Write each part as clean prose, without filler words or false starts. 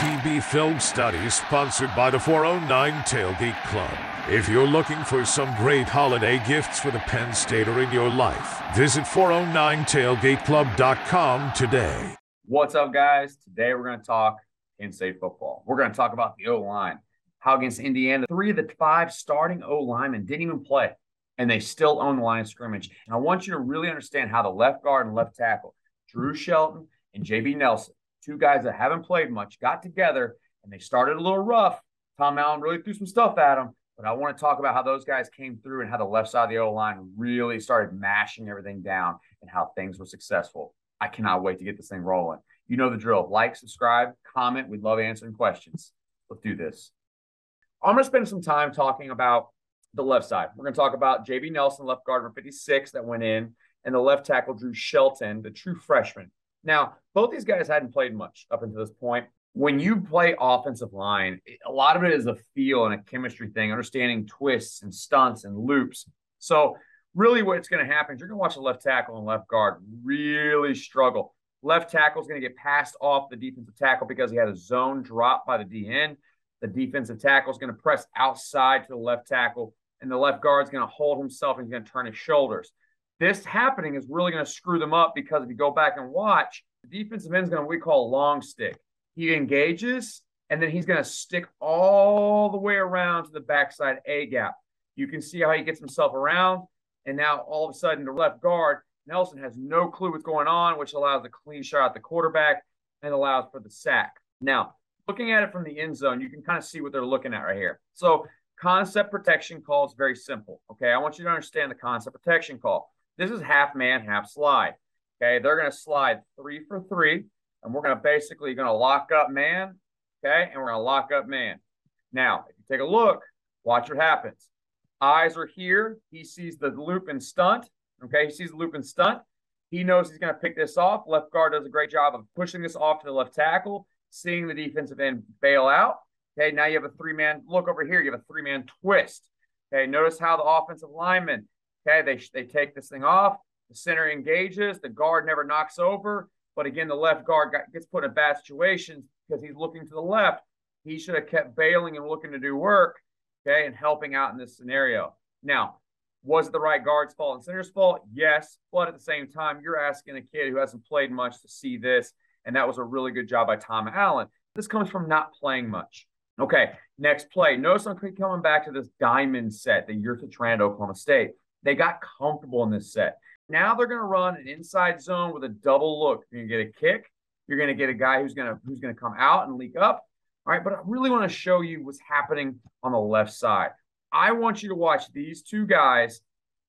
FTB Film Studies, sponsored by the 409 Tailgate Club. If you're looking for some great holiday gifts for the Penn State or in your life, visit 409tailgateclub.com today. What's up, guys? Today we're going to talk Penn State football. We're going to talk about the O-line. How against Indiana, 3 of the 5 starting O-linemen didn't even play, and they still own the line of scrimmage. And I want you to really understand how the left guard and left tackle, Drew Shelton and J.B. Nelson, 2 guys that haven't played much, got together, and they started a little rough. Tom Allen really threw some stuff at them, but I want to talk about how those guys came through and how the left side of the O-line really started mashing everything down and how things were successful. I cannot wait to get this thing rolling. You know the drill. Like, subscribe, comment. We'd love answering questions. Let's do this. I'm going to spend some time talking about the left side. We're going to talk about J.B. Nelson, left guard, number 56, that went in, and the left tackle, Drew Shelton, the true freshman. Now, both these guys hadn't played much up until this point. When you play offensive line, a lot of it is a feel and a chemistry thing, understanding twists and stunts and loops. So really what's going to happen is you're going to watch the left tackle and left guard really struggle. Left tackle is going to get passed off the defensive tackle because he had a zone drop by the DN. The defensive tackle is going to press outside to the left tackle, and the left guard is going to hold himself and he's going to turn his shoulders. This happening is really going to screw them up because if you go back and watch, the defensive end is going to what we call a long stick. He engages, and then he's going to stick all the way around to the backside A gap. You can see how he gets himself around, and now all of a sudden the left guard, Nelson, has no clue what's going on, which allows a clean shot at the quarterback and allows for the sack. Now, looking at it from the end zone, you can kind of see what they're looking at right here. So concept protection call is very simple, okay? I want you to understand the concept protection call. This is half man, half slide, okay? They're going to slide 3 for 3, and we're going to basically lock up man, okay? And we're going to lock up man. Now, if you take a look, watch what happens. Eyes are here. He sees the loop and stunt, okay? He sees the loop and stunt. He knows he's going to pick this off. Left guard does a great job of pushing this off to the left tackle, seeing the defensive end bail out. Okay, now you have a 3-man. Look over here. You have a 3-man twist. Okay, notice how the offensive linemen, okay, they take this thing off. The center engages. The guard never knocks over. But again, the left guard gets put in a bad situation because he's looking to the left. He should have kept bailing and looking to do work, okay, and helping out in this scenario. Now, was it the right guard's fault and center's fault? Yes, but at the same time, you're asking a kid who hasn't played much to see this, and that was a really good job by Tom Allen. This comes from not playing much. Okay, next play. Notice I'm coming back to this diamond set that you're to Trent, Oklahoma State. They got comfortable in this set. Now they're going to run an inside zone with a double look. You're going to get a kick. You're going to get a guy who's going to come out and leak up. All right, but I really want to show you what's happening on the left side. I want you to watch these 2 guys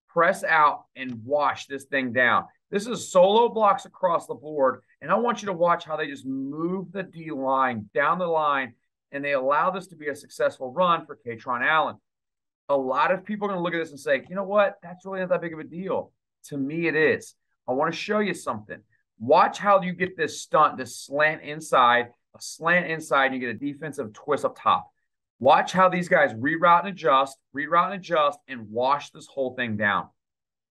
press out and wash this thing down. This is solo blocks across the board, and I want you to watch how they just move the D line down the line, and they allow this to be a successful run for Kaytron Allen. A lot of people are going to look at this and say, you know what? That's really not that big of a deal. To me, it is. I want to show you something. Watch how you get this stunt, this slant inside, a slant inside, and you get a defensive twist up top. Watch how these guys reroute and adjust, and wash this whole thing down.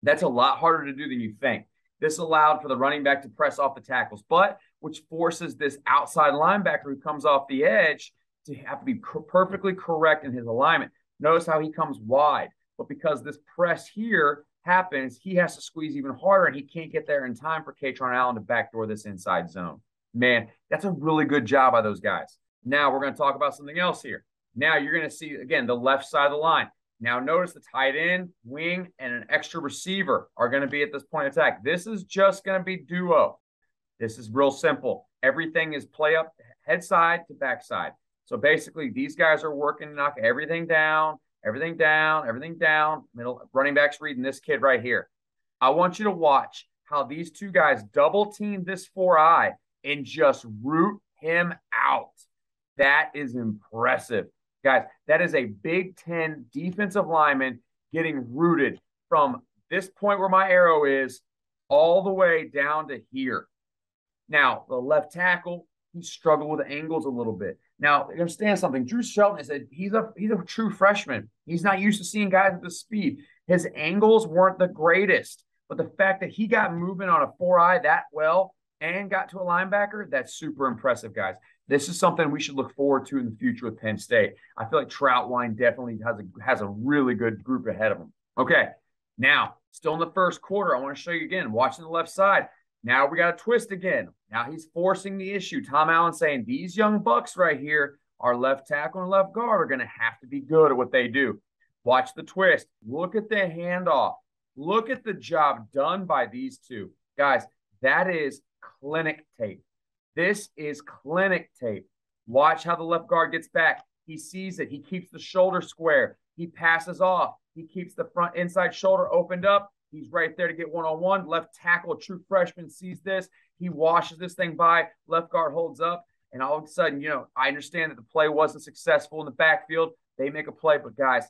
That's a lot harder to do than you think. This allowed for the running back to press off the tackle's butt, which forces this outside linebacker who comes off the edge to have to be perfectly correct in his alignment. Notice how he comes wide, but because this press here happens, he has to squeeze even harder, and he can't get there in time for Kaytron Allen to backdoor this inside zone. Man, that's a really good job by those guys. Now we're going to talk about something else here. Now you're going to see, again, the left side of the line. Now notice the tight end, wing, and an extra receiver are going to be at this point of attack. This is just going to be duo. This is real simple. Everything is play up head side to back side. So basically, these guys are working to knock everything down, middle running backs reading this kid right here. I want you to watch how these 2 guys double team this 4-eye and just root him out. That is impressive. Guys, that is a Big Ten defensive lineman getting rooted from this point where my arrow is all the way down to here. Now, the left tackle, he struggled with angles a little bit. Now, understand something. Drew Shelton is he's a true freshman. He's not used to seeing guys at this speed. His angles weren't the greatest, but the fact that he got movement on a 4-eye that well and got to a linebacker, that's super impressive, guys. This is something we should look forward to in the future with Penn State. I feel like Troutwine definitely has a really good group ahead of him. Okay, now still in the first quarter, I want to show you again, watching the left side. Now we got a twist again. Now he's forcing the issue. Tom Allen saying these young bucks right here, our left tackle and left guard, are going to have to be good at what they do. Watch the twist. Look at the handoff. Look at the job done by these two. Guys, that is clinic tape. This is clinic tape. Watch how the left guard gets back. He sees it. He keeps the shoulder square. He passes off. He keeps the front inside shoulder opened up. He's right there to get one-on-one. Left tackle, true freshman, sees this. He washes this thing by. Left guard holds up. And all of a sudden, I understand that the play wasn't successful in the backfield. They make a play. But, guys,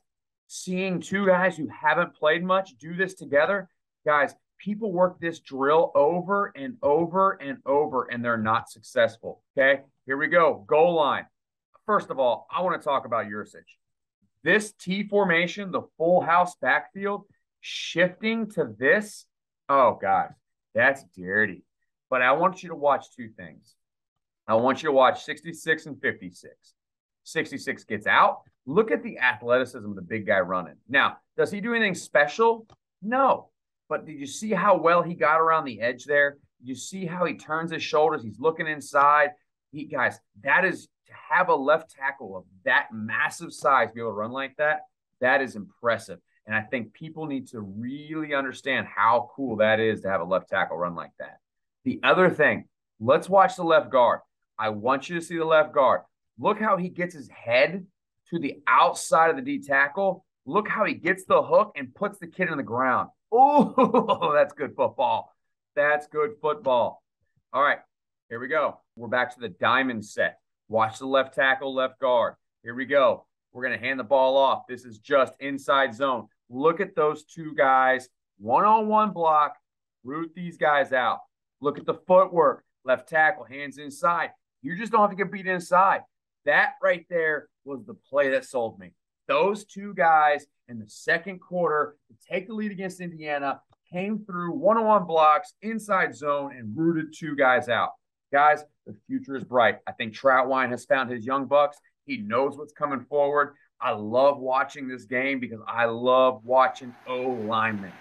seeing two guys who haven't played much do this together, guys, people work this drill over and over and over, and they're not successful. Okay, here we go. Goal line. First of all, I want to talk about usage. This T formation, the full house backfield, shifting to this, oh, guys, that's dirty. But I want you to watch two things. I want you to watch 66 and 56. 66 gets out. Look at the athleticism of the big guy running. Now, does he do anything special? No. But did you see how well he got around the edge there? You see how he turns his shoulders? He's looking inside. Guys, that is to have a left tackle of that massive size be able to run like that. That is impressive. And I think people need to really understand how cool that is to have a left tackle run like that. The other thing, let's watch the left guard. I want you to see the left guard. Look how he gets his head to the outside of the D tackle. Look how he gets the hook and puts the kid in the ground. Oh, that's good football. That's good football. All right, here we go. We're back to the diamond set. Watch the left tackle, left guard. Here we go. We're going to hand the ball off. This is just inside zone. Look at those two guys. One-on-one block. Root these guys out. Look at the footwork. Left tackle, hands inside. You just don't have to get beat inside. That right there was the play that sold me. Those two guys in the second quarter to take the lead against Indiana came through one-on-one blocks, inside zone, and rooted two guys out. Guys, the future is bright. I think Troutwine has found his young bucks. He knows what's coming forward. I love watching this game because I love watching O-linemen.